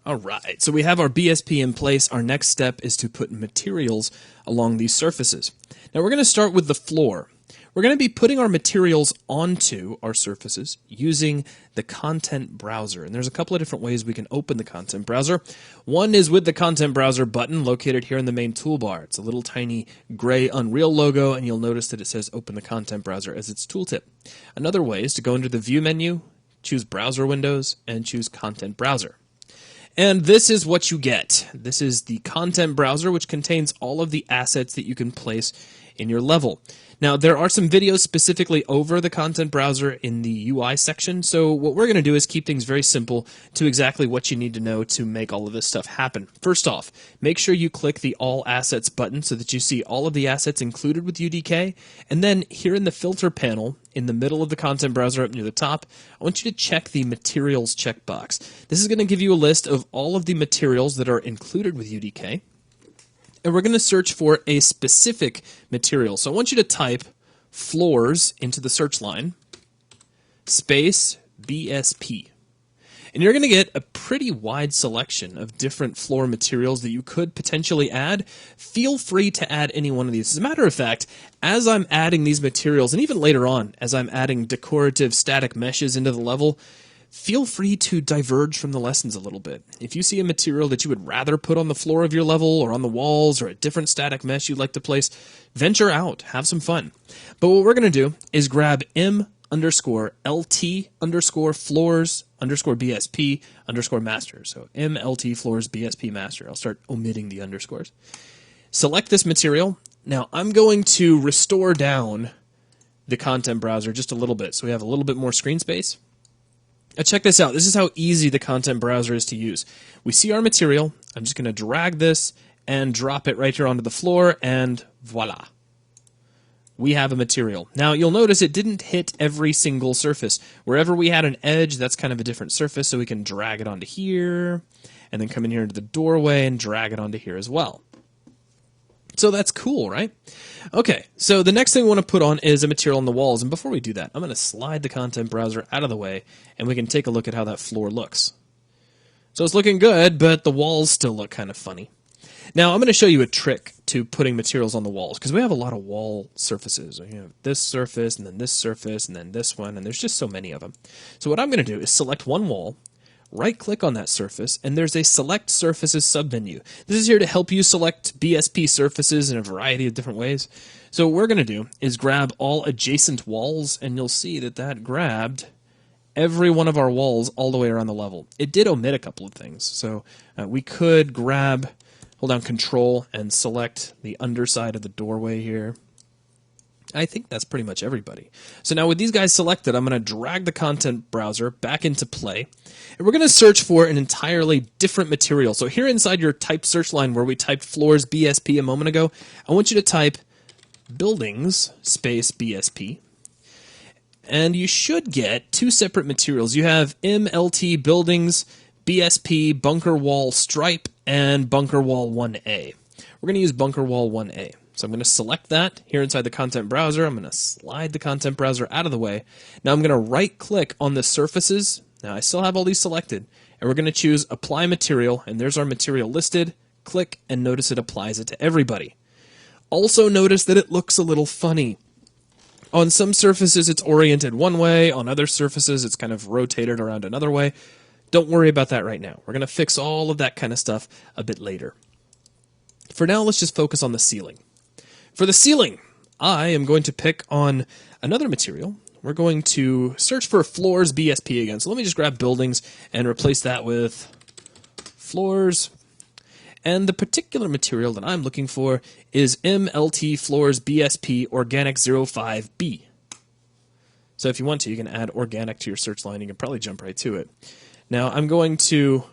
Alright, so we have our BSP in place. Our next step is to put materials along these surfaces. Now we're going to start with the floor. We're going to be putting our materials onto our surfaces using the content browser. And there's a couple of different ways we can open the content browser. One is with the content browser button located here in the main toolbar. It's a little tiny gray Unreal logo, and you'll notice that it says open the content browser as its tooltip. Another way is to go into the view menu, choose browser windows, and choose content browser. And this is what you get. This is the content browser, which contains all of the assets that you can place in your level. Now, there are some videos specifically over the content browser in the UI section, so what we're going to do is keep things very simple to exactly what you need to know to make all of this stuff happen. First off, make sure you click the All Assets button so that you see all of the assets included with UDK, and then here in the filter panel, in the middle of the content browser up near the top, I want you to check the Materials checkbox. This is going to give you a list of all of the materials that are included with UDK. And we're going to search for a specific material. So I want you to type floors into the search line, space BSP. And you're going to get a pretty wide selection of different floor materials that you could potentially add. Feel free to add any one of these. As a matter of fact, as I'm adding these materials, and even later on, as I'm adding decorative static meshes into the level, feel free to diverge from the lessons a little bit. If you see a material that you would rather put on the floor of your level or on the walls or a different static mesh you'd like to place, venture out, have some fun. But what we're going to do is grab m_lt_floors_BSP_master. So mlt floors BSP master. I'll start omitting the underscores. Select this material. Now I'm going to restore down the content browser just a little bit so we have a little bit more screen space. Now check this out. This is how easy the content browser is to use. We see our material. I'm just going to drag this and drop it right here onto the floor, and voila. We have a material. Now you'll notice it didn't hit every single surface. Wherever we had an edge, that's kind of a different surface, so we can drag it onto here, and then come in here into the doorway and drag it onto here as well. So that's cool, right? Okay, so the next thing we want to put on is a material on the walls. And before we do that, I'm going to slide the content browser out of the way, and we can take a look at how that floor looks. So it's looking good, but the walls still look kind of funny. Now, I'm going to show you a trick to putting materials on the walls, because we have a lot of wall surfaces. You have this surface, and then this surface, and then this one, and there's just so many of them. So what I'm going to do is select one wall, right-click on that surface, and there's a Select Surfaces submenu. This is here to help you select BSP surfaces in a variety of different ways. So what we're going to do is grab all adjacent walls, and you'll see that that grabbed every one of our walls all the way around the level. It did omit a couple of things. So we could hold down Control and select the underside of the doorway here. I think that's pretty much everybody. So now with these guys selected, I'm going to drag the content browser back into play, and we're going to search for an entirely different material. So here inside your typed search line where we typed floors BSP a moment ago, I want you to type buildings space BSP, and you should get two separate materials. You have MLT buildings BSP bunker wall stripe and bunker wall 1A. We're going to use bunker wall 1A. So I'm going to select that here inside the content browser. I'm going to slide the content browser out of the way. Now I'm going to right-click on the surfaces. Now I still have all these selected. And we're going to choose Apply Material, and there's our material listed. Click, and notice it applies it to everybody. Also notice that it looks a little funny. On some surfaces it's oriented one way. On other surfaces it's kind of rotated around another way. Don't worry about that right now. We're going to fix all of that kind of stuff a bit later. For now, let's just focus on the ceiling. For the ceiling, I am going to pick on another material. We're going to search for floors BSP again. So let me just grab buildings and replace that with floors. And the particular material that I'm looking for is MLT floors BSP organic 05B. So if you want to, you can add organic to your search line. You can probably jump right to it. Now I'm going to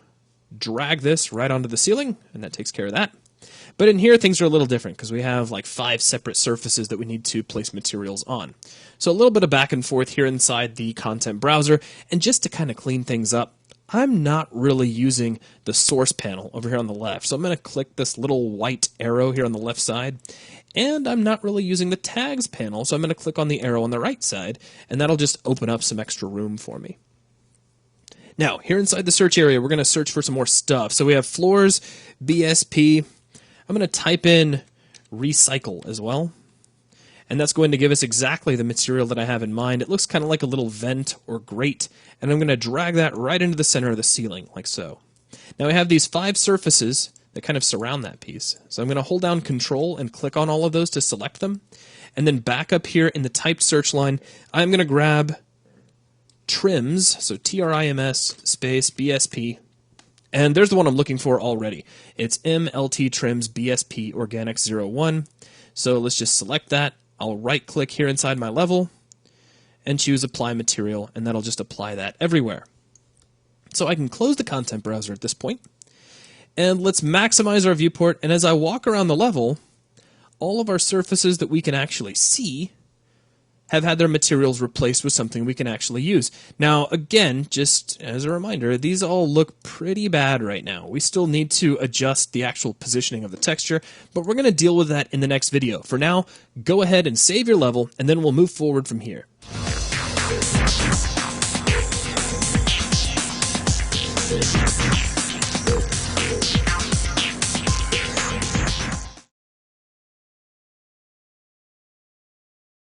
drag this right onto the ceiling, and that takes care of that. But in here, things are a little different because we have like 5 separate surfaces that we need to place materials on. So a little bit of back and forth here inside the content browser. And just to kind of clean things up, I'm not really using the source panel over here on the left. So I'm going to click this little white arrow here on the left side. And I'm not really using the tags panel, so I'm going to click on the arrow on the right side, and that'll just open up some extra room for me. Now, here inside the search area, we're going to search for some more stuff. So we have floors, BSP. I'm going to type in recycle as well. And that's going to give us exactly the material that I have in mind. It looks kind of like a little vent or grate, and I'm going to drag that right into the center of the ceiling, like so. Now I have these 5 surfaces that kind of surround that piece. So I'm going to hold down Control and click on all of those to select them. And then back up here in the typed search line, I'm going to grab trims, so TRIMS space BSP. And there's the one I'm looking for already. It's MLT trims BSP Organics 01. So let's just select that. I'll right click here inside my level and choose Apply Material, and that'll just apply that everywhere. So I can close the content browser at this point. And let's maximize our viewport, and as I walk around the level, all of our surfaces that we can actually see have had their materials replaced with something we can actually use. Now, again, just as a reminder, these all look pretty bad right now. We still need to adjust the actual positioning of the texture, but we're going to deal with that in the next video. For now, go ahead and save your level, and then we'll move forward from here.